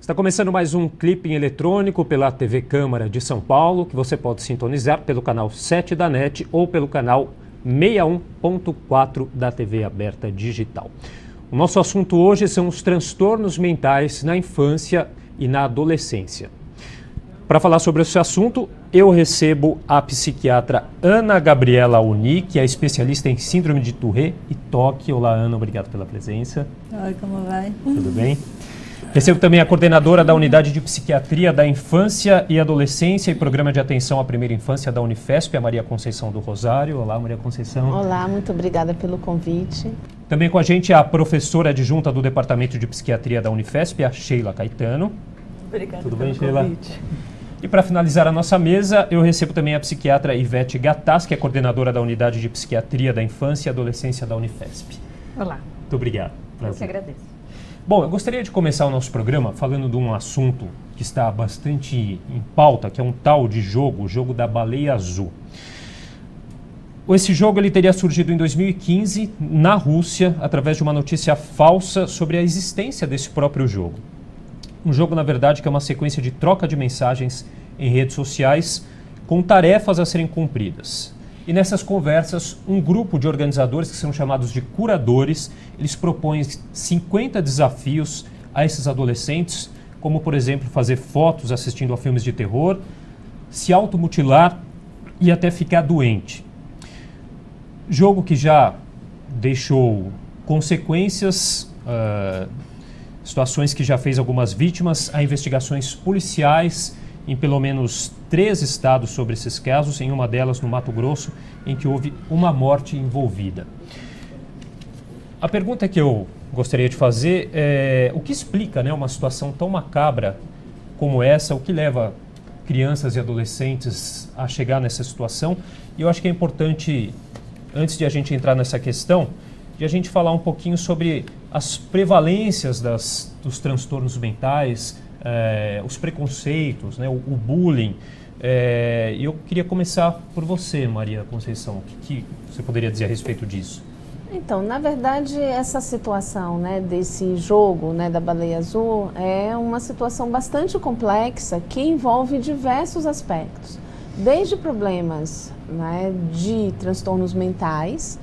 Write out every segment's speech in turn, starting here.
Está começando mais um Clipping Eletrônico pela TV Câmara de São Paulo, que você pode sintonizar pelo canal 7 da NET ou pelo canal 61.4 da TV Aberta Digital. O nosso assunto hoje são os transtornos mentais na infância e na adolescência. Para falar sobre esse assunto, eu recebo a psiquiatra Ana Gabriela Uni, que é especialista em síndrome de Tourette e TOC. Olá, Ana, obrigado pela presença. Oi, como vai? Tudo bem? Recebo também a coordenadora da Unidade de Psiquiatria da Infância e Adolescência e Programa de Atenção à Primeira Infância da Unifesp, a Maria Conceição do Rosário. Olá, Maria Conceição. Olá, muito obrigada pelo convite. Também com a gente a professora adjunta do Departamento de Psiquiatria da Unifesp, a Sheila Caetano. Obrigada Tudo pelo bem, Sheila? convite. E para finalizar a nossa mesa, eu recebo também a psiquiatra Ivete Gattas, que é coordenadora da Unidade de Psiquiatria da Infância e Adolescência da Unifesp. Olá. Muito obrigado. Eu que agradeço. Bom, eu gostaria de começar o nosso programa falando de um assunto que está bastante em pauta, que é um tal de jogo, o jogo da baleia azul. Esse jogo ele teria surgido em 2015 na Rússia, através de uma notícia falsa sobre a existência desse próprio jogo. Um jogo, na verdade, que é uma sequência de troca de mensagens em redes sociais com tarefas a serem cumpridas. E nessas conversas, um grupo de organizadores, que são chamados de curadores, eles propõem 50 desafios a esses adolescentes, como, por exemplo, fazer fotos assistindo a filmes de terror, se automutilar e até ficar doente. Jogo que já deixou consequências, situações que já fez algumas vítimas, há investigações policiais em pelo menos 3 estados sobre esses casos, em uma delas no Mato Grosso, em que houve uma morte envolvida. A pergunta que eu gostaria de fazer é o que explica, né, uma situação tão macabra como essa, o que leva crianças e adolescentes a chegar nessa situação. E eu acho que é importante, antes de a gente entrar nessa questão, de a gente falar um pouquinho sobre as prevalências dos transtornos mentais, os preconceitos, né, o bullying. E eu queria começar por você, Maria Conceição. O que você poderia dizer a respeito disso? Então, na verdade, essa situação, né, desse jogo, né, da baleia azul é uma situação bastante complexa que envolve diversos aspectos. Desde problemas, né, de transtornos mentais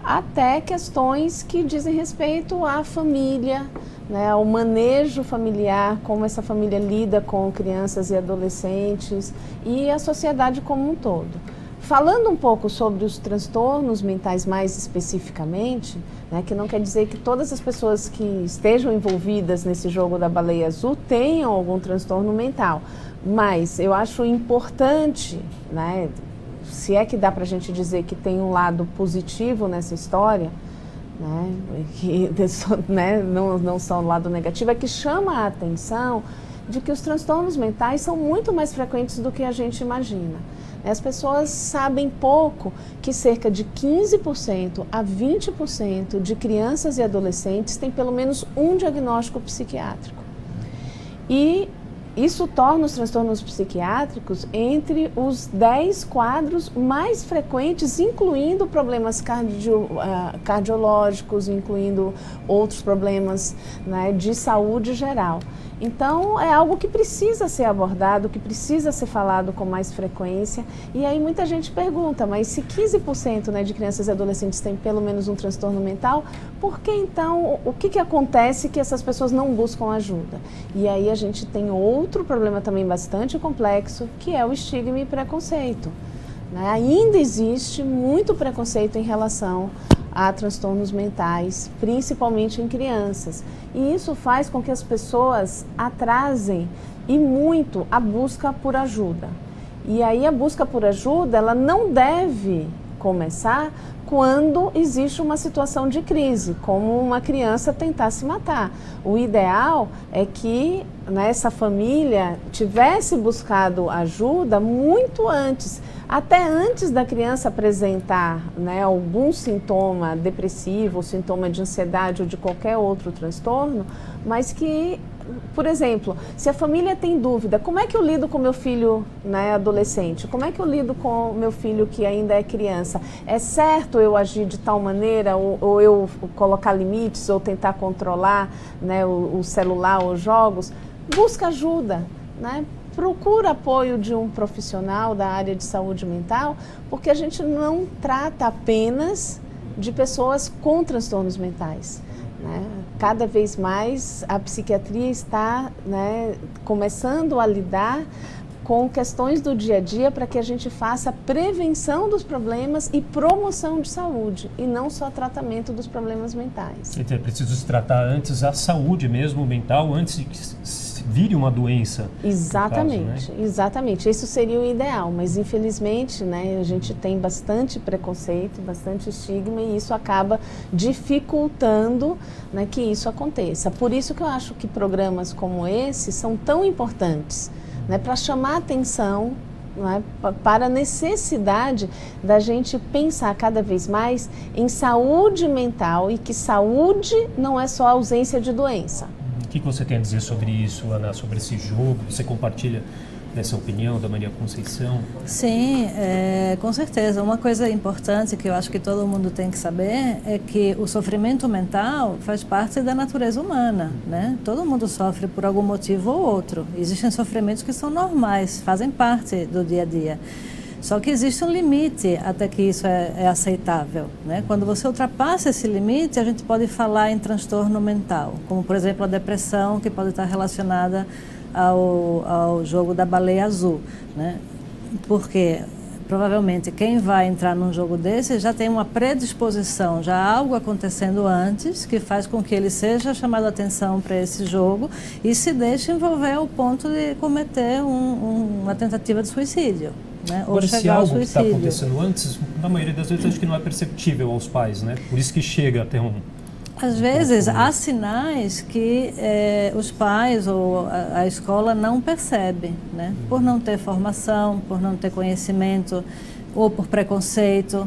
até questões que dizem respeito à família, né, ao manejo familiar, como essa família lida com crianças e adolescentes e a sociedade como um todo. Falando um pouco sobre os transtornos mentais mais especificamente, né, que não quer dizer que todas as pessoas que estejam envolvidas nesse jogo da baleia azul tenham algum transtorno mental, mas eu acho importante, né, se é que dá para a gente dizer que tem um lado positivo nessa história, né, que né, não são o lado negativo, é que chama a atenção de que os transtornos mentais são muito mais frequentes do que a gente imagina. As pessoas sabem pouco que cerca de 15% a 20% de crianças e adolescentes têm pelo menos um diagnóstico psiquiátrico. E isso torna os transtornos psiquiátricos entre os 10 quadros mais frequentes, incluindo problemas cardiológicos, incluindo outros problemas, né, de saúde geral. Então, é algo que precisa ser abordado, que precisa ser falado com mais frequência. E aí muita gente pergunta, mas se 15%, né, de crianças e adolescentes têm pelo menos um transtorno mental, por que então, o que acontece que essas pessoas não buscam ajuda? E aí a gente tem outro problema também bastante complexo, que é o estigma e preconceito. Né? Ainda existe muito preconceito em relação a transtornos mentais, principalmente em crianças. E isso faz com que as pessoas atrasem e muito a busca por ajuda. E aí a busca por ajuda, ela não deve começar quando existe uma situação de crise, como uma criança tentar se matar. O ideal é que, né, essa família tivesse buscado ajuda muito antes, até antes da criança apresentar, né, algum sintoma depressivo, sintoma de ansiedade ou de qualquer outro transtorno, mas que, por exemplo, se a família tem dúvida, como é que eu lido com meu filho, né, adolescente? Como é que eu lido com meu filho que ainda é criança? É certo eu agir de tal maneira, ou eu colocar limites, ou tentar controlar, né, o celular ou jogos? busca ajuda, né? Procura apoio de um profissional da área de saúde mental, porque a gente não trata apenas de pessoas com transtornos mentais, né? Cada vez mais a psiquiatria está, né, começando a lidar com questões do dia a dia para que a gente faça prevenção dos problemas e promoção de saúde, e não só tratamento dos problemas mentais. Então é preciso se tratar antes a saúde mesmo mental, antes de que vire uma doença. Exatamente, Caso, né? exatamente. Isso seria o ideal, mas infelizmente, né, a gente tem bastante preconceito, bastante estigma, e isso acaba dificultando, né, que isso aconteça. Por isso que eu acho que programas como esse são tão importantes, né, para chamar atenção, né, para a necessidade da gente pensar cada vez mais em saúde mental, e que saúde não é só ausência de doença. O que você tem a dizer sobre isso, Ana, sobre esse jogo? Você compartilha dessa opinião da Maria Conceição? Sim, com certeza. Uma coisa importante que eu acho que todo mundo tem que saber é que o sofrimento mental faz parte da natureza humana, né? Todo mundo sofre por algum motivo ou outro. Existem sofrimentos que são normais, fazem parte do dia a dia. Só que existe um limite até que isso é aceitável, né? Quando você ultrapassa esse limite, a gente pode falar em transtorno mental, como, por exemplo, a depressão, que pode estar relacionada ao jogo da baleia azul, né? Porque provavelmente quem vai entrar num jogo desse já tem uma predisposição, já há algo acontecendo antes que faz com que ele seja chamado a atenção para esse jogo e se deixe envolver ao ponto de cometer uma tentativa de suicídio. Né? Ou Agora, se chegar ao algo que está suicídio. acontecendo antes, na maioria das vezes acho que não é perceptível aos pais, né? Por isso que chega até um... Às vezes há sinais que os pais ou a escola não percebem, né? Por não ter formação, por não ter conhecimento, ou por preconceito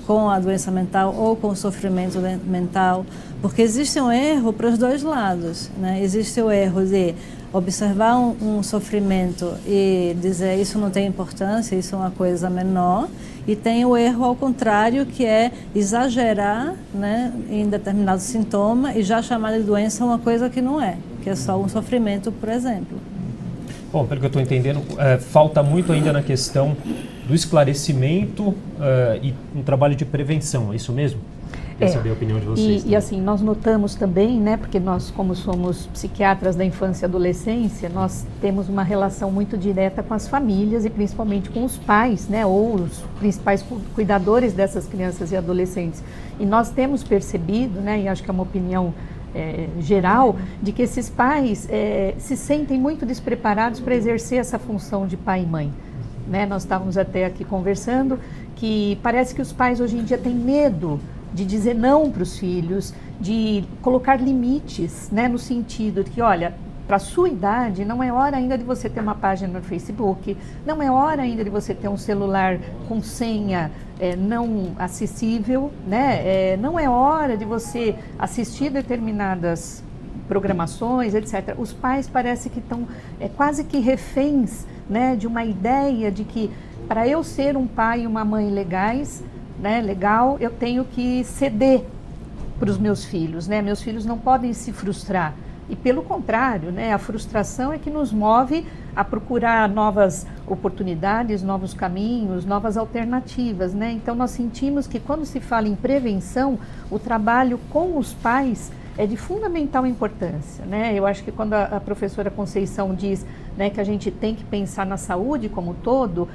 com a doença mental ou com o sofrimento mental, porque existe um erro para os dois lados, né? Existe o erro de observar um sofrimento e dizer isso não tem importância, isso é uma coisa menor, e tem o erro ao contrário, que é exagerar, né, em determinado sintoma e já chamar de doença uma coisa que não é, que é só um sofrimento, por exemplo. Bom, pelo que eu estou entendendo, falta muito ainda na questão do esclarecimento e um trabalho de prevenção, é isso mesmo? Queria saber a opinião de vocês. E assim, nós notamos também, né, porque nós, como somos psiquiatras da infância e adolescência, nós temos uma relação muito direta com as famílias e principalmente com os pais, né, ou os principais cuidadores dessas crianças e adolescentes. E nós temos percebido, né, e acho que é uma opinião geral, de que esses pais se sentem muito despreparados para exercer essa função de pai e mãe. Né? Nós estávamos até aqui conversando que parece que os pais hoje em dia têm medo de dizer não para os filhos, de colocar limites, né, no sentido de que, olha, para a sua idade, não é hora ainda de você ter uma página no Facebook, não é hora ainda de você ter um celular com senha não acessível, né? Não é hora de você assistir determinadas programações, etc. Os pais parece que estão quase que reféns, né, de uma ideia de que para eu ser um pai e uma mãe legais, né, legal, eu tenho que ceder para os meus filhos, né? Meus filhos não podem se frustrar. E pelo contrário, né, a frustração é que nos move a procurar novas oportunidades, novos caminhos, novas alternativas, né? Então nós sentimos que quando se fala em prevenção, o trabalho com os pais é de fundamental importância, né? Eu acho que quando a professora Conceição diz, né, que a gente tem que pensar na saúde como um todo,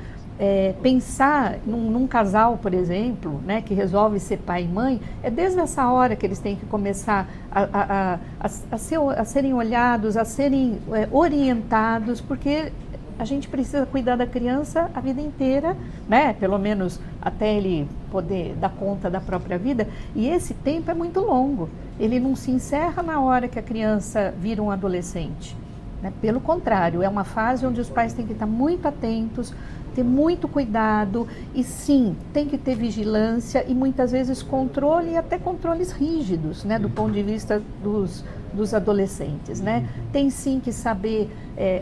pensar num casal, por exemplo, né, que resolve ser pai e mãe, é desde essa hora que eles têm que começar a serem olhados, a serem orientados, porque a gente precisa cuidar da criança a vida inteira, né, pelo menos até ele poder dar conta da própria vida, e esse tempo é muito longo, ele não se encerra na hora que a criança vira um adolescente, né? Pelo contrário, é uma fase onde os pais têm que estar muito atentos, ter muito cuidado e sim, tem que ter vigilância e muitas vezes controle e até controles rígidos, né, do ponto de vista dos adolescentes, né? Tem sim que saber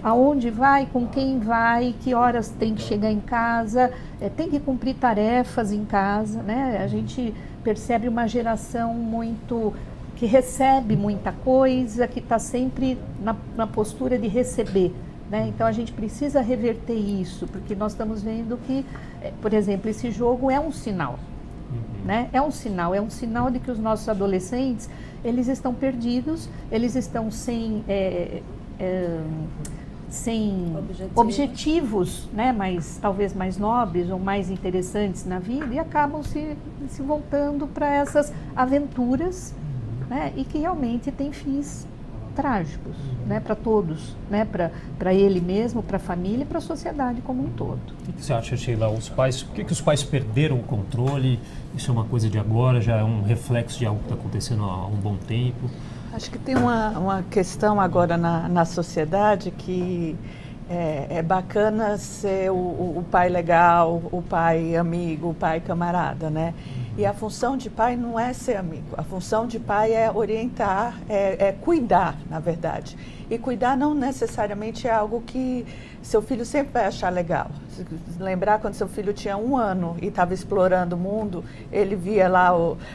aonde vai, com quem vai, que horas tem que chegar em casa, tem que cumprir tarefas em casa, né? A gente percebe uma geração muito que recebe muita coisa, que está sempre na postura de receber. Né? Então a gente precisa reverter isso, porque nós estamos vendo que, por exemplo, esse jogo é um sinal. Né? É um sinal de que os nossos adolescentes, eles estão perdidos, eles estão sem objetivos, né? Mas talvez mais nobres ou mais interessantes na vida, e acabam se voltando para essas aventuras, né? E que realmente têm fins trágicos, né? Para todos, né? Para ele mesmo, para a família e para a sociedade como um todo. O que você acha, Sheila? Por que os pais perderam o controle? Isso é uma coisa de agora, já é um reflexo de algo que está acontecendo há um bom tempo? Acho que tem uma questão agora na sociedade que é bacana ser o pai legal, o pai amigo, o pai camarada, né? E a função de pai não é ser amigo, a função de pai é orientar, é cuidar, na verdade. E cuidar não necessariamente é algo que seu filho sempre vai achar legal. Se lembrar quando seu filho tinha 1 ano e estava explorando o mundo, ele via lá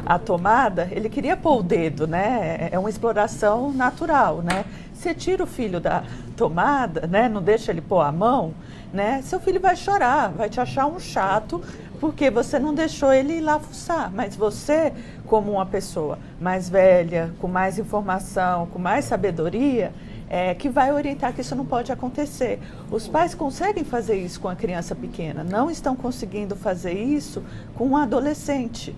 a tomada, ele queria pôr o dedo, né? É uma exploração natural, né? Você tira o filho da tomada, né? Não deixa ele pôr a mão, né? Seu filho vai chorar, vai te achar um chato, porque você não deixou ele ir lá fuçar. Mas você, como uma pessoa mais velha, com mais informação, com mais sabedoria, que vai orientar que isso não pode acontecer. Os pais conseguem fazer isso com a criança pequena, não estão conseguindo fazer isso com um adolescente.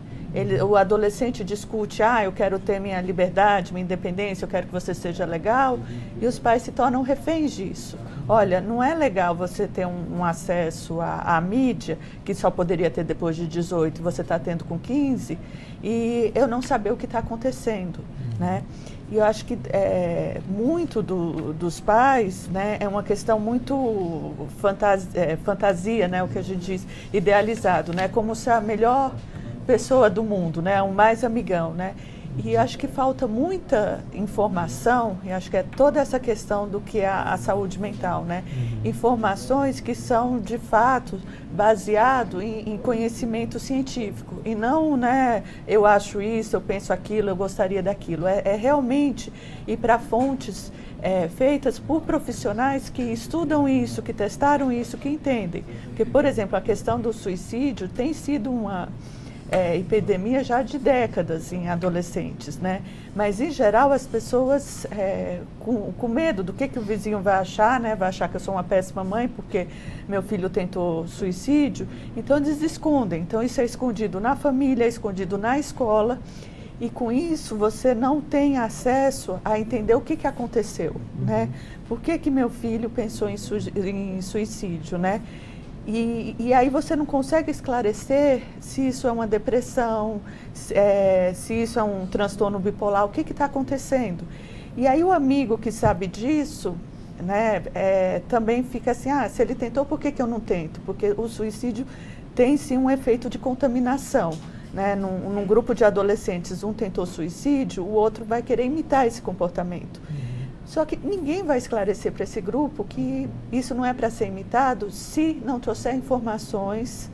O adolescente discute, eu quero ter minha liberdade, minha independência, eu quero que você seja legal, e os pais se tornam reféns disso. Olha, não é legal você ter um acesso à mídia, que só poderia ter depois de 18, você está tendo com 15, e eu não saber o que está acontecendo, né? E eu acho que muito dos pais, né, é uma questão muito fantasia, né, o que a gente diz, idealizado, né, como se a melhor pessoa do mundo, né, o mais amigão, né? E acho que falta muita informação, e acho que é toda essa questão do que é a saúde mental, né? Informações que são, de fato, baseado em conhecimento científico, e não, né, eu acho isso, eu penso aquilo, eu gostaria daquilo. É realmente ir para fontes feitas por profissionais que estudam isso, que testaram isso, que entendem. Porque, por exemplo, a questão do suicídio tem sido uma epidemia já de décadas em adolescentes, né? Mas, em geral, as pessoas com medo do que o vizinho vai achar, né? Vai achar que eu sou uma péssima mãe porque meu filho tentou suicídio. Então, eles escondem. Então, isso é escondido na família, é escondido na escola. E, com isso, você não tem acesso a entender o que aconteceu, né? Por que meu filho pensou em suicídio, né? E aí você não consegue esclarecer se isso é uma depressão, se isso é um transtorno bipolar, o que está acontecendo. E aí o amigo que sabe disso, né, também fica assim, se ele tentou, por que eu não tento? Porque o suicídio tem sim um efeito de contaminação. Né? Num grupo de adolescentes, um tentou suicídio, o outro vai querer imitar esse comportamento. Só que ninguém vai esclarecer para esse grupo que isso não é para ser imitado se não trouxer informações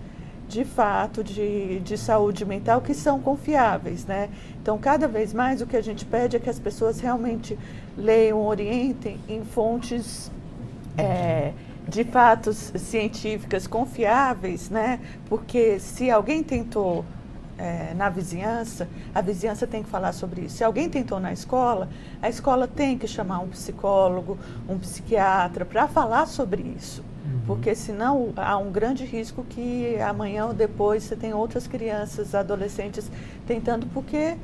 de fato de saúde mental que são confiáveis, né? Então, cada vez mais o que a gente pede é que as pessoas realmente leiam, orientem em fontes de fatos científicas confiáveis, né? Porque se alguém tentou na vizinhança, a vizinhança tem que falar sobre isso. Se alguém tentou na escola, a escola tem que chamar um psicólogo, um psiquiatra para falar sobre isso. Porque senão há um grande risco que amanhã ou depois você tem outras crianças, adolescentes tentando porque,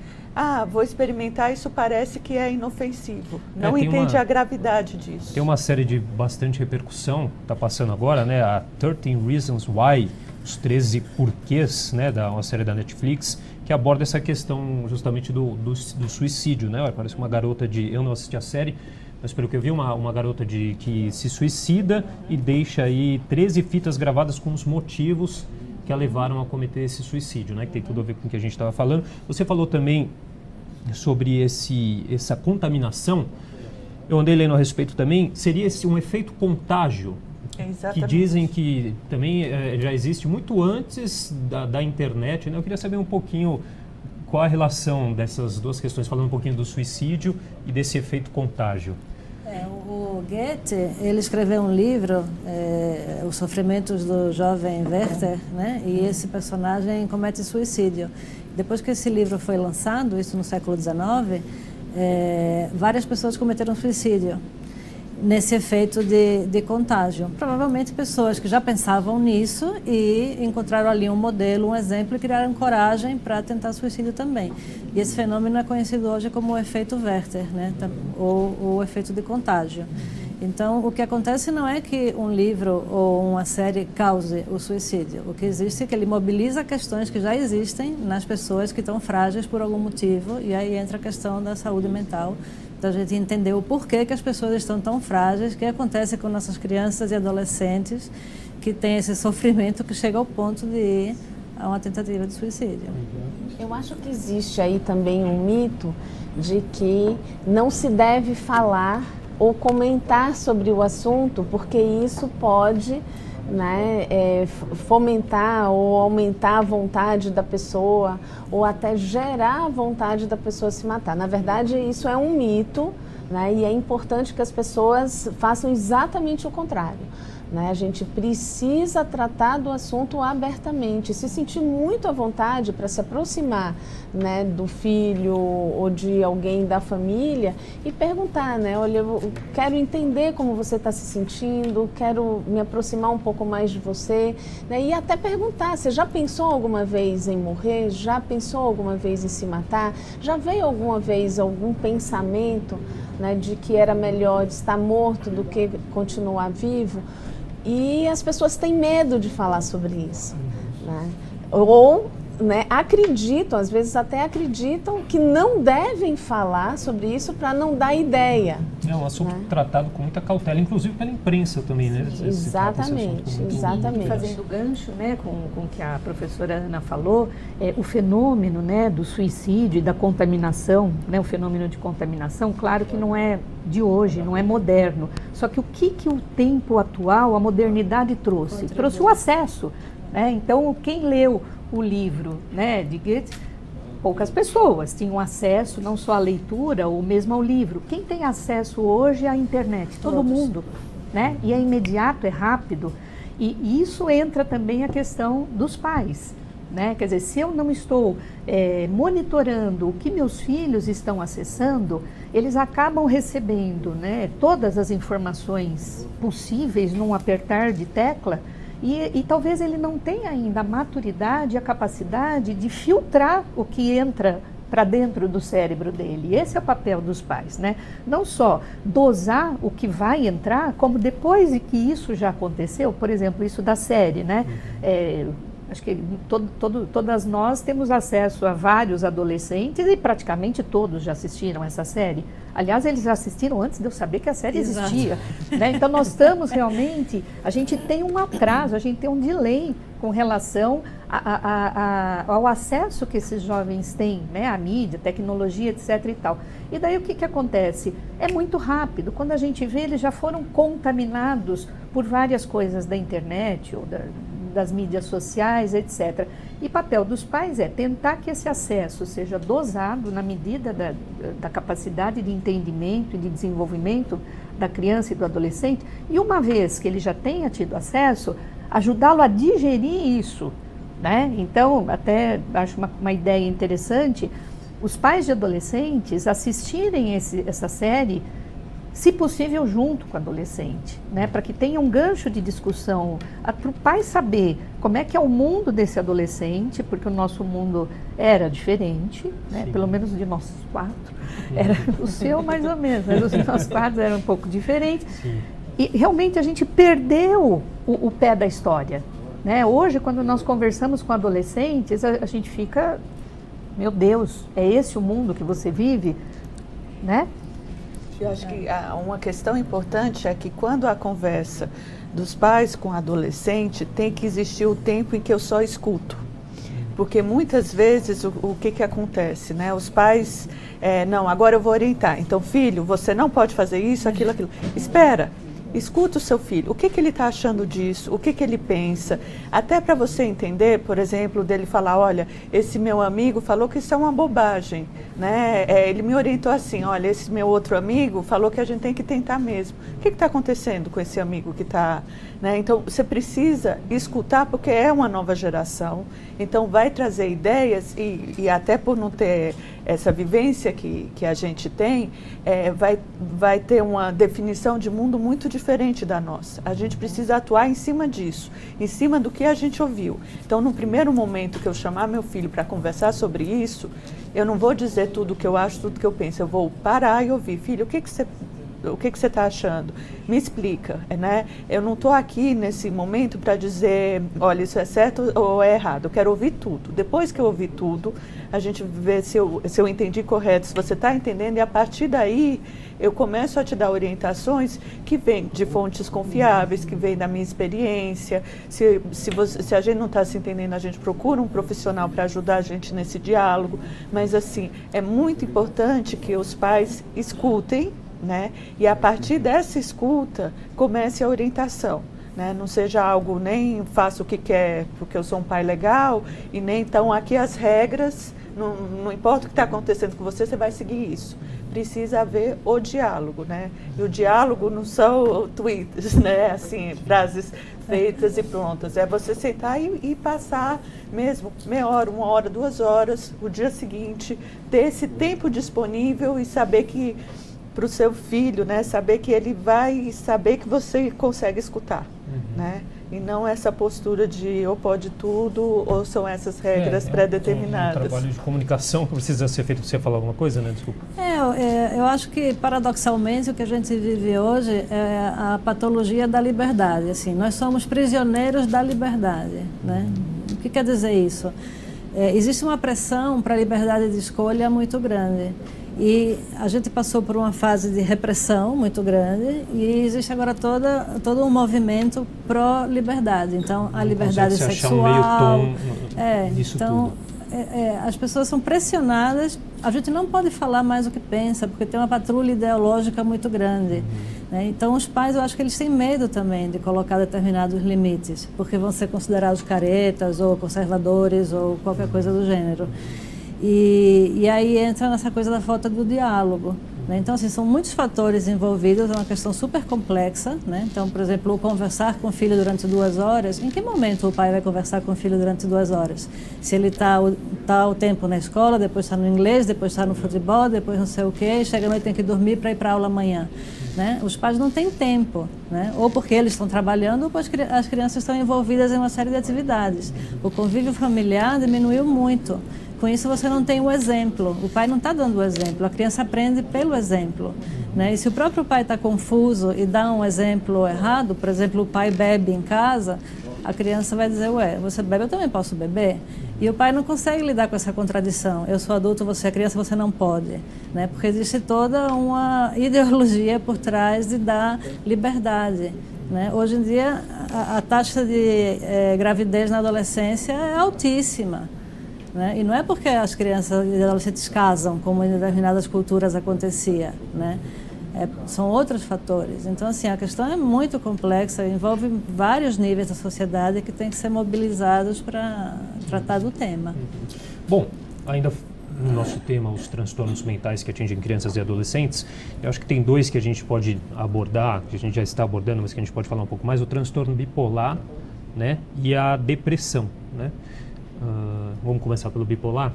vou experimentar, isso parece que é inofensivo. Não entende a gravidade disso. Tem uma série de bastante repercussão, está passando agora, né? A 13 Reasons Why, os 13 porquês, né, uma série da Netflix, que aborda essa questão justamente do suicídio, né? Parece uma garota eu não assisti a série, mas pelo que eu vi, uma garota que se suicida e deixa aí 13 fitas gravadas com os motivos que a levaram a cometer esse suicídio, né? Que tem tudo a ver com o que a gente estava falando. Você falou também sobre essa contaminação. Eu andei lendo a respeito também. Seria um efeito contágio? Exatamente. Que dizem que também já existe muito antes da internet, né? Eu queria saber um pouquinho qual a relação dessas duas questões, falando um pouquinho do suicídio e desse efeito contágio? O Goethe, ele escreveu um livro, Os Sofrimentos do Jovem Werther, né? E esse personagem comete suicídio. Depois que esse livro foi lançado, isso no século XIX, várias pessoas cometeram suicídio nesse efeito de contágio. Provavelmente pessoas que já pensavam nisso e encontraram ali um modelo, um exemplo e criaram coragem para tentar suicídio também. E esse fenômeno é conhecido hoje como o efeito Werther, né? Ou o efeito de contágio. Então, o que acontece não é que um livro ou uma série cause o suicídio. O que existe é que ele mobiliza questões que já existem nas pessoas que estão frágeis por algum motivo, e aí entra a questão da saúde mental, da gente entender o porquê que as pessoas estão tão frágeis, o que acontece com nossas crianças e adolescentes que têm esse sofrimento que chega ao ponto de ir a uma tentativa de suicídio. Eu acho que existe aí também um mito de que não se deve falar ou comentar sobre o assunto, porque isso pode, né, fomentar ou aumentar a vontade da pessoa, ou até gerar a vontade da pessoa se matar. Na verdade, isso é um mito, né, e é importante que as pessoas façam exatamente o contrário. Né? A gente precisa tratar do assunto abertamente, se sentir muito à vontade para se aproximar, né, do filho ou de alguém da família e perguntar, né, olha, eu quero entender como você está se sentindo, quero me aproximar um pouco mais de você, né, e até perguntar, você já pensou alguma vez em morrer? Já pensou alguma vez em se matar? Já veio alguma vez algum pensamento, né, de que era melhor estar morto do que continuar vivo? E as pessoas têm medo de falar sobre isso, né? Ou, né, acreditam, às vezes até acreditam que não devem falar sobre isso para não dar ideia. É um assunto, né, tratado com muita cautela, inclusive pela imprensa também, né? Exatamente, exatamente. Fazendo gancho, né, com o que a professora Ana falou, o fenômeno, né, do suicídio e da contaminação, né, o fenômeno de contaminação, claro que não é de hoje, não é moderno. Só que o que o tempo atual, a modernidade trouxe? Trouxe o acesso, né? Então, quem leu o livro, né, de Goethe, poucas pessoas tinham acesso não só à leitura ou mesmo ao livro. Quem tem acesso hoje à internet? Todo mundo, né? E é imediato, é rápido. E isso entra também a questão dos pais, né? Quer dizer, se eu não estou monitorando o que meus filhos estão acessando, eles acabam recebendo, né, todas as informações possíveis num apertar de tecla. E talvez ele não tenha ainda a maturidade, a capacidade de filtrar o que entra para dentro do cérebro dele. Esse é o papel dos pais, né? Não só dosar o que vai entrar, como depois de que isso já aconteceu, por exemplo, isso da série, né? Acho que todas nós temos acesso a vários adolescentes e praticamente todos já assistiram essa série. Aliás, eles assistiram antes de eu saber que a série existia. Né? Então, nós estamos realmente, a gente tem um atraso, a gente tem um delay com relação ao acesso que esses jovens têm, né? À mídia, tecnologia, etc. e tal. E daí o que acontece? É muito rápido. Quando a gente vê, eles já foram contaminados por várias coisas da internet ou das mídias sociais, etc. E papel dos pais é tentar que esse acesso seja dosado na medida da capacidade de entendimento e de desenvolvimento da criança e do adolescente, e uma vez que ele já tenha tido acesso, ajudá-lo a digerir isso, né? Então, até acho uma ideia interessante, os pais de adolescentes assistirem essa série, se possível, junto com o adolescente, né? Para que tenha um gancho de discussão, para o pai saber como é que é o mundo desse adolescente, porque o nosso mundo era diferente, né? Pelo menos de nós quatro. Era o seu mais ou menos, mas os nossos quatro eram um pouco diferentes. Sim. E realmente a gente perdeu o pé da história, né? Hoje, quando nós conversamos com adolescentes, a gente fica, meu Deus, é esse o mundo que você vive, né? Eu acho que uma questão importante é que quando a conversa dos pais com o adolescente, tem que existir o tempo em que eu só escuto. Porque muitas vezes o que acontece, né? Os pais, não, agora eu vou orientar. Então, filho, você não pode fazer isso, aquilo. Espera, Escuta o seu filho, o que ele está achando disso, o que ele pensa, até para você entender, por exemplo, dele falar, olha, esse meu amigo falou que isso é uma bobagem, né? Ele me orientou assim, olha, esse meu outro amigo falou que a gente tem que tentar mesmo. O que está acontecendo com esse amigo que está... Né? Então, você precisa escutar, porque é uma nova geração, então vai trazer ideias e até por não ter essa vivência que a gente tem, vai ter uma definição de mundo muito diferente da nossa. A gente precisa atuar em cima disso, em cima do que a gente ouviu. Então, no primeiro momento que eu chamar meu filho para conversar sobre isso, eu não vou dizer tudo o que eu acho, tudo o que eu penso, eu vou parar e ouvir. Filho, o que você está achando? Me explica, né? Eu não estou aqui nesse momento para dizer, olha, isso é certo ou é errado. Eu quero ouvir tudo. Depois que eu ouvir tudo, a gente vê se eu entendi correto, se você está entendendo, e a partir daí eu começo a te dar orientações que vêm de fontes confiáveis, que vêm da minha experiência. Se a gente não está se entendendo, a gente procura um profissional para ajudar a gente nesse diálogo. Mas, assim, é muito importante que os pais escutem, né? E a partir dessa escuta, comece a orientação. Né? Não seja algo, nem faça o que quer porque eu sou um pai legal, e nem então aqui as regras, não importa o que está acontecendo com você, você vai seguir isso. Precisa haver o diálogo, né? E o diálogo não são tweets, né? Assim, frases feitas e prontas. É você sentar e passar mesmo meia hora, 1 hora, 2 horas, o dia seguinte, ter esse tempo disponível e saber que para o seu filho, né, saber que ele vai saber que você consegue escutar, né? E não essa postura de ou pode tudo ou são essas regras pré-determinadas. Um trabalho de comunicação que precisa ser feito. Você ia falar alguma coisa, né? Desculpa. Eu acho que, paradoxalmente, o que a gente vive hoje é a patologia da liberdade. Assim, nós somos prisioneiros da liberdade, né? O que quer dizer isso? Existe uma pressão para a liberdade de escolha muito grande. E a gente passou por uma fase de repressão muito grande e existe agora todo um movimento pró-liberdade. Então, a liberdade sexual... Achar um meio tom disso tudo. As pessoas são pressionadas, a gente não pode falar mais o que pensa, porque tem uma patrulha ideológica muito grande. Né? Então, os pais, eu acho que eles têm medo também de colocar determinados limites, porque vão ser considerados caretas ou conservadores ou qualquer coisa do gênero. E aí entra nessa coisa da falta do diálogo. Né? Então, assim, são muitos fatores envolvidos, é uma questão super complexa. Né? Então, por exemplo, conversar com o filho durante 2 horas, em que momento o pai vai conversar com o filho durante 2 horas? Se ele está o tempo na escola, depois está no inglês, depois está no futebol, depois não sei o quê, chega à noite tem que dormir para ir para a aula amanhã. Né? Os pais não têm tempo, né? Ou porque eles estão trabalhando, ou porque as crianças estão envolvidas em uma série de atividades. O convívio familiar diminuiu muito. Com isso você não tem o exemplo, o pai não está dando o exemplo, a criança aprende pelo exemplo. Né? E se o próprio pai está confuso e dá um exemplo errado, por exemplo, o pai bebe em casa, a criança vai dizer, ué, você bebe, eu também posso beber? E o pai não consegue lidar com essa contradição, eu sou adulto, você é criança, você não pode. Né? Porque existe toda uma ideologia por trás de dar liberdade. Né? Hoje em dia, a taxa de gravidez na adolescência é altíssima. Né? E não é porque as crianças e adolescentes casam, como em determinadas culturas acontecia, né? São outros fatores. Então, assim, a questão é muito complexa, envolve vários níveis da sociedade que têm que ser mobilizados para tratar do tema. Bom, ainda no nosso tema, os transtornos mentais que atingem crianças e adolescentes, eu acho que tem 2 que a gente pode abordar, que a gente já está abordando, mas que a gente pode falar um pouco mais, o transtorno bipolar, né, e a depressão, né? Vamos começar pelo bipolar?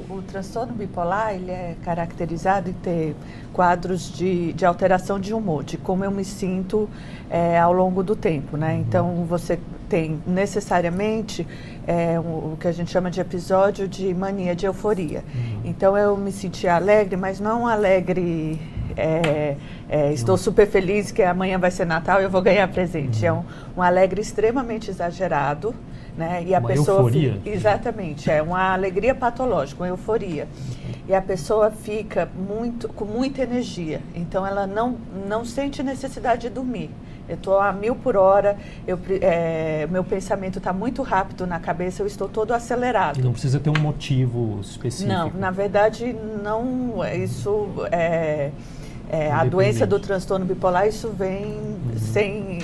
O transtorno bipolar, ele é caracterizado em ter quadros de alteração de humor, de como eu me sinto ao longo do tempo, né? Então, você tem necessariamente o que a gente chama de episódio de mania de euforia. Então, eu me senti alegre, mas não um alegre... estou super feliz que amanhã vai ser Natal e eu vou ganhar presente. É um alegre extremamente exagerado, né? E a pessoa euforia. Exatamente, é uma alegria patológica, uma euforia. E a pessoa fica com muita energia, então ela não sente necessidade de dormir. Eu estou a 1000 por hora, meu pensamento está muito rápido na cabeça, eu estou todo acelerado. E não precisa ter um motivo específico. Não, na verdade, não. Isso a doença do transtorno bipolar, isso vem sem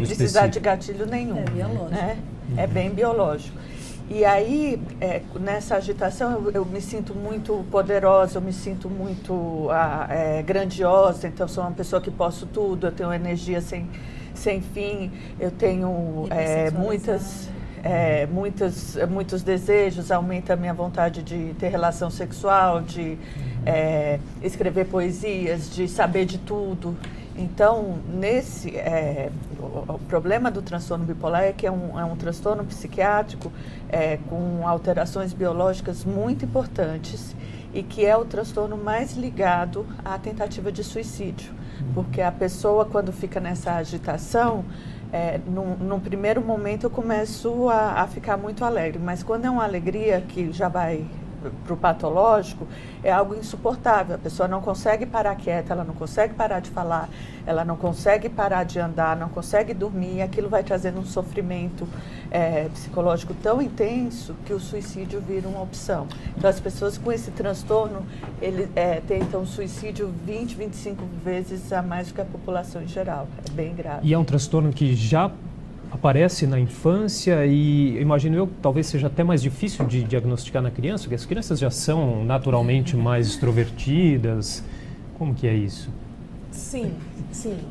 precisar de gatilho nenhum. É biológico. Né? É bem biológico. E aí, nessa agitação, eu me sinto muito poderosa, eu me sinto muito grandiosa, então sou uma pessoa que posso tudo, eu tenho energia sem fim, eu tenho muitos desejos, aumenta a minha vontade de ter relação sexual, de escrever poesias, de saber de tudo. Então, o problema do transtorno bipolar é que é um transtorno psiquiátrico com alterações biológicas muito importantes e que é o transtorno mais ligado à tentativa de suicídio. Porque a pessoa, quando fica nessa agitação, num primeiro momento eu começo a ficar muito alegre, mas quando é uma alegria que já vai para o patológico, é algo insuportável. A pessoa não consegue parar quieta, ela não consegue parar de falar, ela não consegue parar de andar, não consegue dormir, e aquilo vai trazendo um sofrimento psicológico tão intenso que o suicídio vira uma opção. Então, as pessoas com esse transtorno, tentam suicídio 20, 25 vezes a mais do que a população em geral. É bem grave. E é um transtorno que já aparece na infância e, imagino eu, talvez seja até mais difícil de diagnosticar na criança, porque as crianças já são naturalmente mais extrovertidas. Como que é isso? Sim,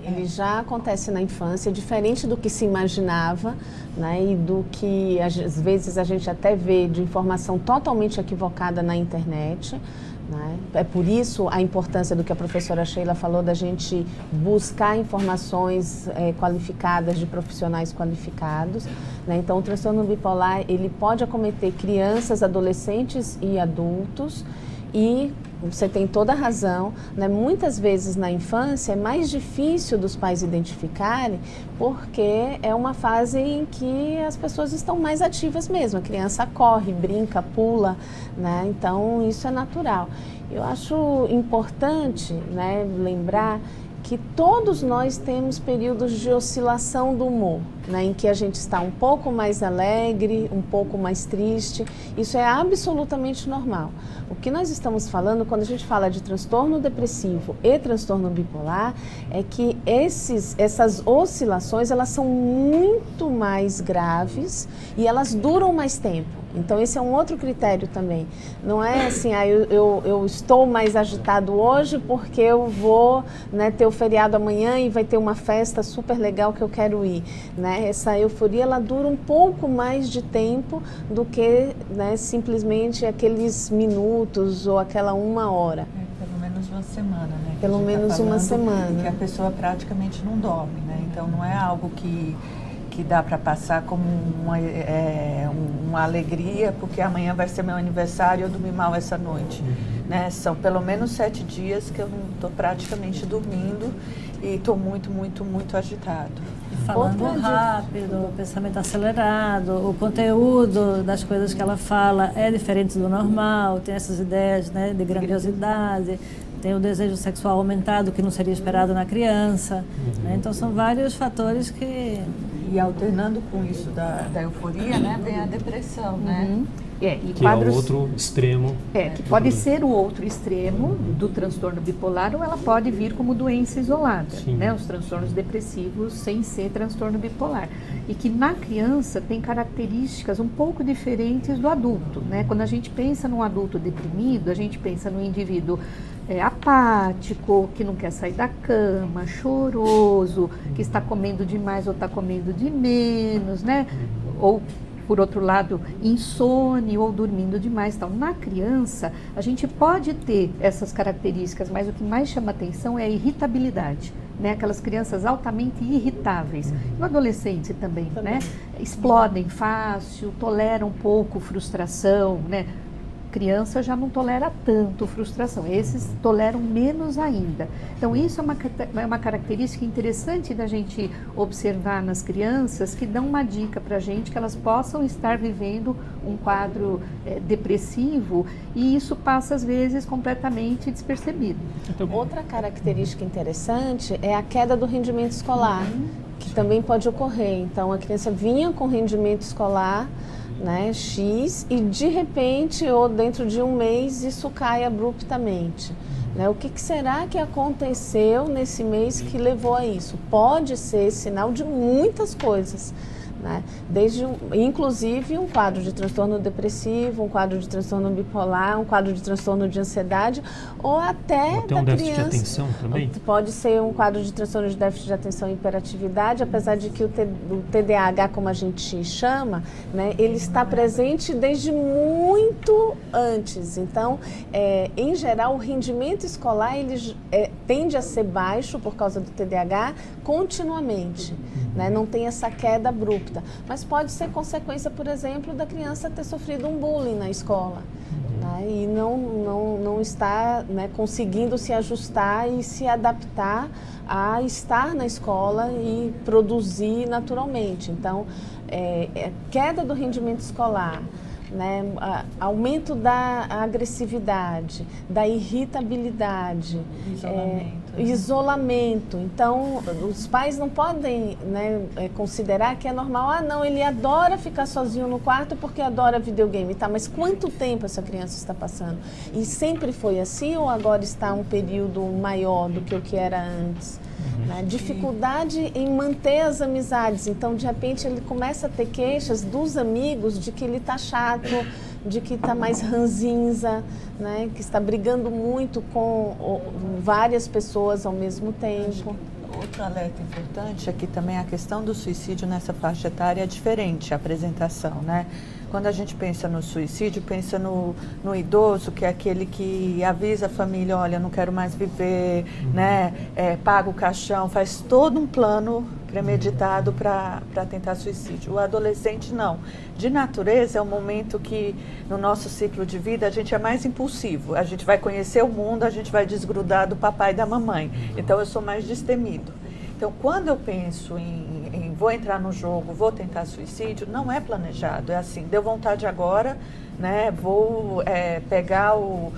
ele já acontece na infância, diferente do que se imaginava, né, e do que às vezes a gente até vê de informação totalmente equivocada na internet. Né? É por isso a importância do que a professora Sheila falou, da gente buscar informações qualificadas, de profissionais qualificados. Né? Então, o transtorno bipolar, ele pode acometer crianças, adolescentes e adultos, e você tem toda a razão, né? Muitas vezes na infância é mais difícil dos pais identificarem, porque é uma fase em que as pessoas estão mais ativas mesmo. A criança corre, brinca, pula, né? Então isso é natural. Eu acho importante, né, lembrar que todos nós temos períodos de oscilação do humor, né, em que a gente está um pouco mais alegre, um pouco mais triste. Isso é absolutamente normal. O que nós estamos falando, quando a gente fala de transtorno depressivo e transtorno bipolar, é que essas oscilações, elas são muito mais graves e elas duram mais tempo. Então, esse é um outro critério também. Não é assim, eu estou mais agitado hoje porque eu vou, né, ter o feriado amanhã e vai ter uma festa super legal que eu quero ir. Né? Essa euforia, ela dura um pouco mais de tempo do que, né, simplesmente aqueles minutos ou aquela 1 hora. Pelo menos uma semana, né? Pelo menos uma semana. Que a pessoa praticamente não dorme, né? Então, não é algo que dá para passar como uma alegria, porque amanhã vai ser meu aniversário e eu dormi mal essa noite. Né? São pelo menos 7 dias que eu não estou praticamente dormindo e estou muito, muito, muito agitado. Falando rápido, pensamento acelerado, o conteúdo das coisas que ela fala é diferente do normal, tem essas ideias, né, de grandiosidade, tem o desejo sexual aumentado que não seria esperado na criança. Né? Então são vários fatores que... E alternando com isso da euforia, né, vem a depressão, né? E que quadros, é o outro extremo. Que pode ser o outro extremo do transtorno bipolar, ou ela pode vir como doença isolada, né? Os transtornos depressivos sem ser transtorno bipolar. E que na criança tem características um pouco diferentes do adulto, né? Quando a gente pensa num adulto deprimido, a gente pensa no indivíduo apático, que não quer sair da cama, choroso, que está comendo demais ou está comendo de menos, né? Ou, por outro lado, insone ou dormindo demais. Então, na criança, a gente pode ter essas características, mas o que mais chama atenção é a irritabilidade. Né? Aquelas crianças altamente irritáveis. E o adolescente também, né? Explodem fácil, toleram pouco frustração, né? Criança já não tolera tanto frustração, esses toleram menos ainda. Então isso é uma característica interessante da gente observar nas crianças, que dão uma dica para a gente que elas possam estar vivendo um quadro depressivo, e isso passa às vezes completamente despercebido. Outra característica interessante é a queda do rendimento escolar, que também pode ocorrer. Então a criança vinha com rendimento escolar, né, X, e de repente ou dentro de um mês isso cai abruptamente. Né? O que será que aconteceu nesse mês que levou a isso? Pode ser sinal de muitas coisas. Né? Inclusive um quadro de transtorno depressivo, um quadro de transtorno bipolar, um quadro de transtorno de ansiedade, ou até um déficit de atenção também? Pode ser um quadro de transtorno de déficit de atenção e hiperatividade, apesar de que o TDAH, como a gente chama, né, ele está presente desde muito antes. Então, em geral, o rendimento escolar ele tende a ser baixo por causa do TDAH continuamente. Né? Não tem essa queda abrupta. Mas pode ser consequência, por exemplo, da criança ter sofrido um bullying na escola. Né? E não está, né, conseguindo se ajustar e se adaptar a estar na escola e produzir naturalmente. Então, queda do rendimento escolar, né, aumento da agressividade, da irritabilidade, isolamento. Então, os pais não podem, né, considerar que é normal, não, ele adora ficar sozinho no quarto porque adora videogame, tá? Mas quanto tempo essa criança está passando? E sempre foi assim ou agora está um período maior do que o que era antes? Né? Dificuldade em manter as amizades. Então, de repente, ele começa a ter queixas dos amigos de que ele está chato, de que está mais ranzinza, né? Que está brigando muito com várias pessoas ao mesmo tempo. Outro alerta importante é que também a questão do suicídio nessa faixa etária é diferente, a apresentação, né? Quando a gente pensa no suicídio, pensa no idoso, que é aquele que avisa a família, olha, não quero mais viver, né? Paga o caixão, faz todo um plano premeditado para tentar suicídio. O adolescente não. De natureza é um momento que no nosso ciclo de vida a gente é mais impulsivo. A gente vai conhecer o mundo, a gente vai desgrudar do papai e da mamãe. Então eu sou mais destemido. Então quando eu penso em vou entrar no jogo, vou tentar suicídio, não é planejado. É assim, deu vontade agora, né? Vou pegar o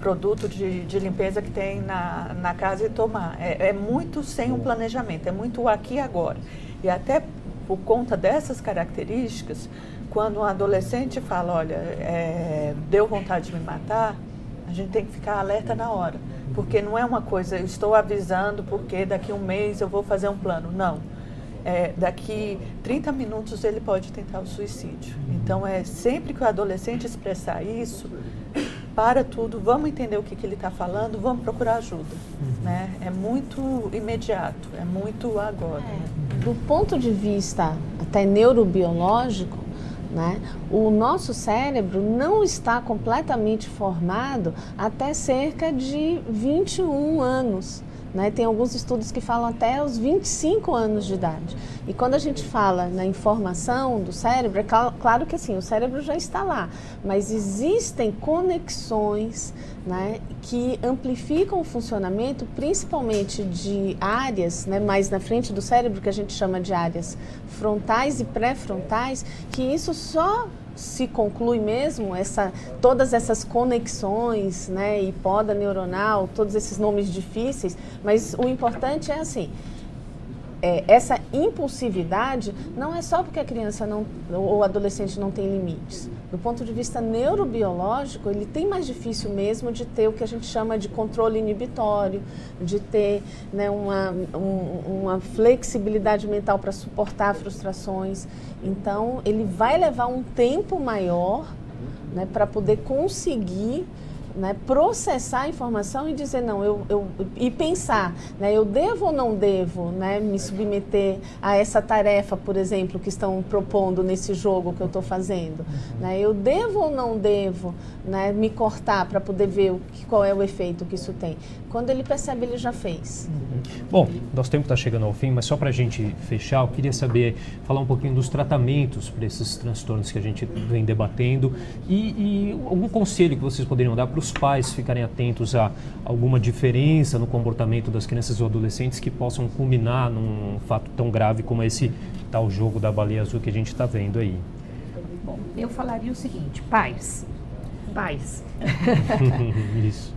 produto de limpeza que tem na casa e tomar. É muito sem um planejamento, é muito aqui e agora. E até por conta dessas características, quando um adolescente fala, olha, deu vontade de me matar, a gente tem que ficar alerta na hora. Porque não é uma coisa, eu estou avisando porque daqui a um mês eu vou fazer um plano. Não. Daqui 30 minutos ele pode tentar o suicídio. Então, sempre que o adolescente expressar isso, para tudo, vamos entender o que ele está falando, vamos procurar ajuda. Né? É muito imediato, é muito agora. Do ponto de vista até neurobiológico, né, o nosso cérebro não está completamente formado até cerca de 21 anos. Né? Tem alguns estudos que falam até os 25 anos de idade. E quando a gente fala na informação do cérebro, é claro que assim, o cérebro já está lá, mas existem conexões, né, que amplificam o funcionamento, principalmente de áreas, né, mais na frente do cérebro, que a gente chama de áreas frontais e pré-frontais, que isso só se conclui mesmo, todas essas conexões, né, e poda neuronal, todos esses nomes difíceis, mas o importante é assim, essa impulsividade não é só porque a criança ou o adolescente não tem limites. Do ponto de vista neurobiológico, ele tem mais difícil mesmo de ter o que a gente chama de controle inibitório, de ter, né, uma flexibilidade mental para suportar frustrações. Então, ele vai levar um tempo maior, né, para poder conseguir, né, processar a informação e dizer e pensar, né, eu devo ou não devo, né, me submeter a essa tarefa, por exemplo, que estão propondo nesse jogo que eu estou fazendo, né, eu devo ou não devo, né, me cortar para poder ver qual é o efeito que isso tem. Quando ele percebe, ele já fez. Bom, nosso tempo está chegando ao fim, mas só para a gente fechar, eu queria falar um pouquinho dos tratamentos para esses transtornos que a gente vem debatendo e algum conselho que vocês poderiam dar para os pais ficarem atentos a alguma diferença no comportamento das crianças ou adolescentes que possam culminar num fato tão grave como esse tal jogo da baleia azul que a gente está vendo aí. Bom, eu falaria o seguinte, pais, Isso.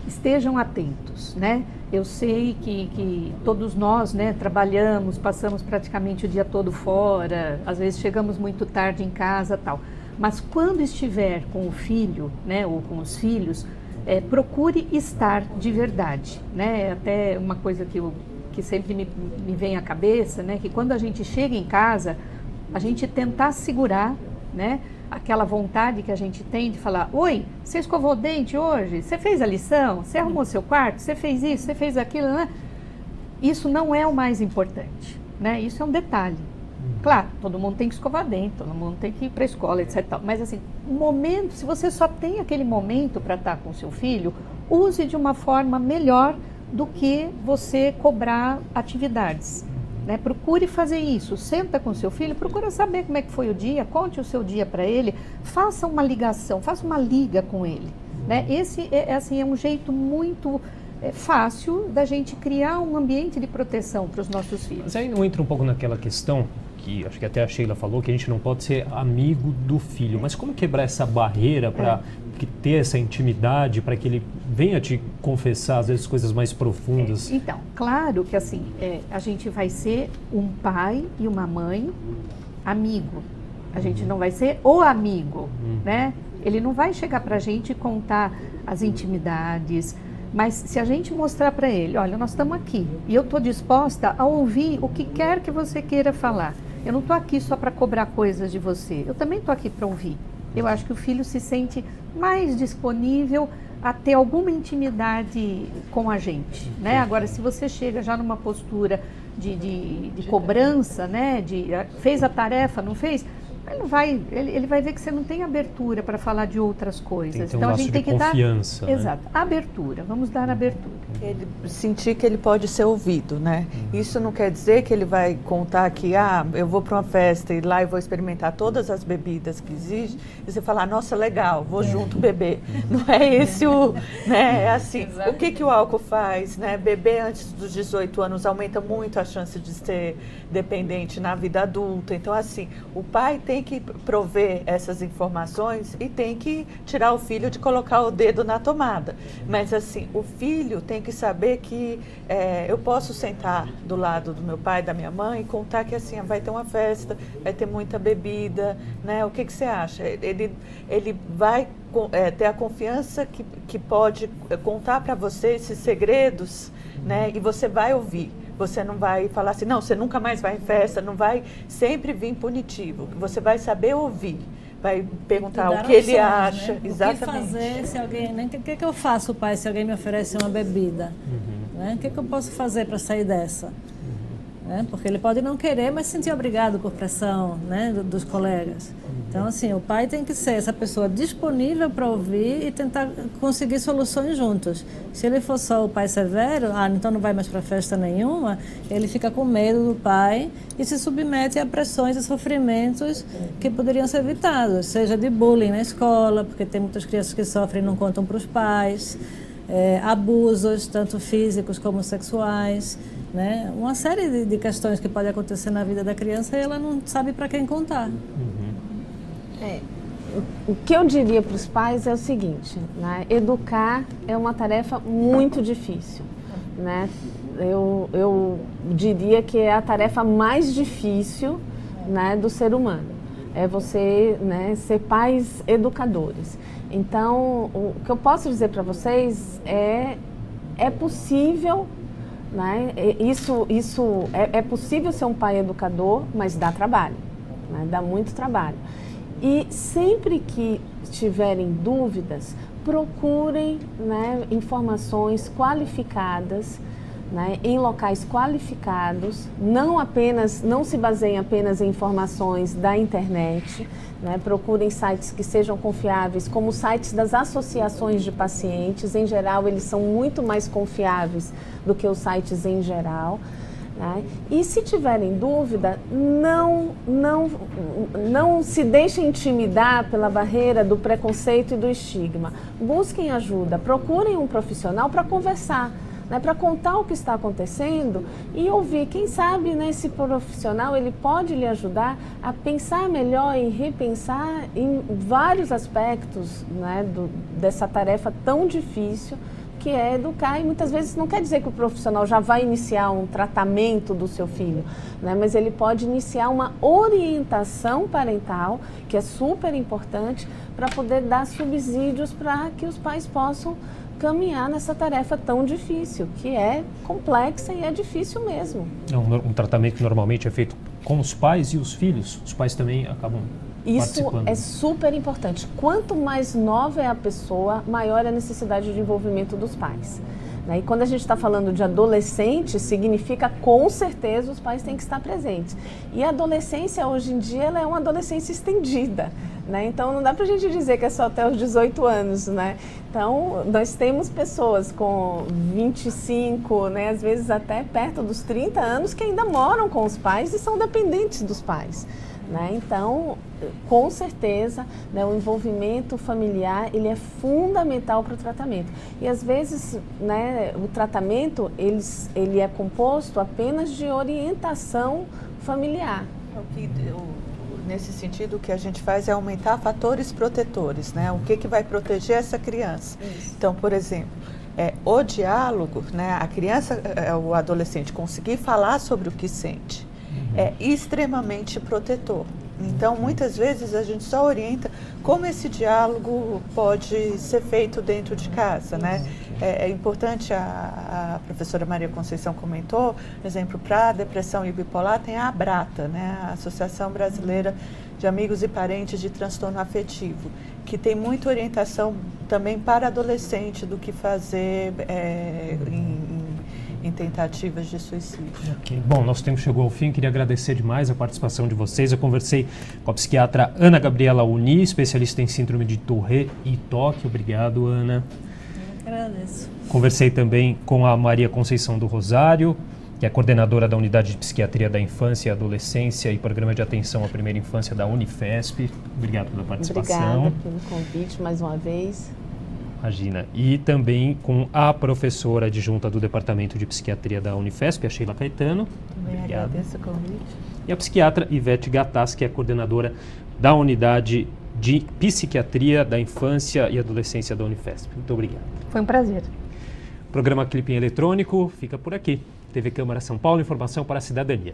Estejam atentos, né? Eu sei que todos nós, né, trabalhamos, passamos praticamente o dia todo fora, às vezes chegamos muito tarde em casa, tal. Mas quando estiver com o filho, né, ou com os filhos, procure estar de verdade, né? Até uma coisa que sempre me vem à cabeça, né? Que quando a gente chega em casa, a gente tentar segurar, né? Aquela vontade que a gente tem de falar: oi, você escovou o dente hoje? Você fez a lição? Você arrumou seu quarto? Você fez isso? Você fez aquilo? Né? Isso não é o mais importante, né? Isso é um detalhe. Claro, todo mundo tem que escovar dente, todo mundo tem que ir para a escola, etc. Mas assim, o momento, se você só tem aquele momento para estar com seu filho, use de uma forma melhor do que você cobrar atividades. Né? Procure fazer isso, senta com seu filho, procura saber como é que foi o dia, conte o seu dia para ele, faça uma ligação, faça uma liga com ele. Né? Esse assim, é um jeito muito fácil da gente criar um ambiente de proteção para os nossos filhos. Mas aí não entra um pouco naquela questão que acho que até a Sheila falou, que a gente não pode ser amigo do filho, mas como quebrar essa barreira para ter essa intimidade, para que ele venha te confessar às vezes coisas mais profundas? Então, claro que assim, a gente vai ser um pai e uma mãe amigo, a gente não vai ser o amigo, né? Ele não vai chegar para a gente e contar as intimidades, mas se a gente mostrar para ele: olha, nós estamos aqui e eu estou disposta a ouvir o que quer que você queira falar. Eu não estou aqui só para cobrar coisas de você, eu também estou aqui para ouvir. Eu acho que o filho se sente mais disponível a ter alguma intimidade com a gente, né? Agora, se você chega já numa postura de cobrança, né? Fez a tarefa, não fez? Ele vai ver que você não tem abertura para falar de outras coisas. Então a gente tem que dar confiança, né? Exato, abertura. Vamos dar abertura. Ele sentir que ele pode ser ouvido, né? Isso não quer dizer que ele vai contar que eu vou para uma festa e lá eu vou experimentar todas as bebidas que existem e você falar: nossa, legal, vou junto beber. Não é esse né? É assim, o que o álcool faz, né? Beber antes dos 18 anos aumenta muito a chance de ser dependente na vida adulta. Então, assim, o pai tem que prover essas informações e tem que tirar o filho de colocar o dedo na tomada. Mas, assim, o filho tem que saber que eu posso sentar do lado do meu pai, da minha mãe, e contar que, assim, vai ter uma festa, vai ter muita bebida, né? O que você acha? Ele vai ter a confiança que pode contar para você esses segredos, né? E você vai ouvir. Você não vai falar assim: não, você nunca mais vai em festa, não vai sempre vir punitivo. Você vai saber ouvir, vai perguntar o que ele acha. Né? Exatamente. O que fazer se alguém... O que eu faço, pai, se alguém me oferece uma bebida? Né? O que eu posso fazer para sair dessa? Né? Porque ele pode não querer, mas se sentir obrigado por pressão, né, dos colegas. Então, assim, o pai tem que ser essa pessoa disponível para ouvir e tentar conseguir soluções juntos. Se ele for só o pai severo, então não vai mais para festa nenhuma, ele fica com medo do pai e se submete a pressões e sofrimentos que poderiam ser evitados, seja de bullying na escola, porque tem muitas crianças que sofrem e não contam para os pais, abusos, tanto físicos como sexuais, né? Uma série de questões que podem acontecer na vida da criança e ela não sabe para quem contar. O que eu diria para os pais é o seguinte, né? Educar é uma tarefa muito difícil, né? Eu diria que é a tarefa mais difícil, né, do ser humano. É você, né, ser pais educadores. Então, o que eu posso dizer para vocês é possível, né? Isso é possível ser um pai educador, mas dá trabalho, né? Dá muito trabalho. E sempre que tiverem dúvidas, procurem, né, informações qualificadas, né, em locais qualificados, não se baseiem apenas em informações da internet, né, procurem sites que sejam confiáveis, como sites das associações de pacientes. Em geral, eles são muito mais confiáveis do que os sites em geral. Né? E se tiverem dúvida, não se deixem intimidar pela barreira do preconceito e do estigma. Busquem ajuda, procurem um profissional para conversar, né, para contar o que está acontecendo e ouvir. Quem sabe, né, esse profissional ele pode lhe ajudar a pensar melhor e repensar em vários aspectos, né, dessa tarefa tão difícil, que é educar, e muitas vezes não quer dizer que o profissional já vai iniciar um tratamento do seu filho, né? Mas ele pode iniciar uma orientação parental, que é super importante, para poder dar subsídios para que os pais possam caminhar nessa tarefa tão difícil, que é complexa e é difícil mesmo. É um tratamento que normalmente é feito com os pais e os filhos. Os pais também acabam participando. Isso é super importante. Quanto mais nova é a pessoa, maior é a necessidade de envolvimento dos pais. E quando a gente está falando de adolescente, significa com certeza os pais têm que estar presentes. E a adolescência hoje em dia ela é uma adolescência estendida, né? Então não dá para a gente dizer que é só até os 18 anos, né? Então nós temos pessoas com 25, né, às vezes até perto dos 30 anos que ainda moram com os pais e são dependentes dos pais. Né? Então, com certeza, né, o envolvimento familiar ele é fundamental para o tratamento. E às vezes, né, o tratamento ele é composto apenas de orientação familiar. Nesse sentido, o que a gente faz é aumentar fatores protetores, né? O que vai proteger essa criança. Isso. Então, por exemplo, o diálogo, né, a criança, o adolescente conseguir falar sobre o que sente, é extremamente protetor. Então, muitas vezes a gente só orienta como esse diálogo pode ser feito dentro de casa, né? É importante, a professora Maria Conceição comentou, por exemplo, para depressão e bipolar tem a ABRATA, né? A Associação Brasileira de Amigos e Parentes de Transtorno Afetivo, que tem muita orientação também para adolescente do que fazer em tentativas de suicídio. Okay. Bom, nosso tempo chegou ao fim, queria agradecer demais a participação de vocês. Eu conversei com a psiquiatra Ana Gabriela Uni, especialista em síndrome de Tourette e TOC. Obrigado, Ana. Eu agradeço. Conversei também com a Maria Conceição do Rosário, que é coordenadora da Unidade de Psiquiatria da Infância e Adolescência e Programa de Atenção à Primeira Infância da Unifesp. Obrigado pela participação. Obrigada pelo convite mais uma vez. Imagina. E também com a professora adjunta do Departamento de Psiquiatria da Unifesp, a Sheila Caetano. Também agradeço o convite. E a psiquiatra Ivete Gattas, que é coordenadora da Unidade de Psiquiatria da Infância e Adolescência da Unifesp. Muito obrigado. Foi um prazer. O programa Clipe em Eletrônico fica por aqui. TV Câmara São Paulo, informação para a cidadania.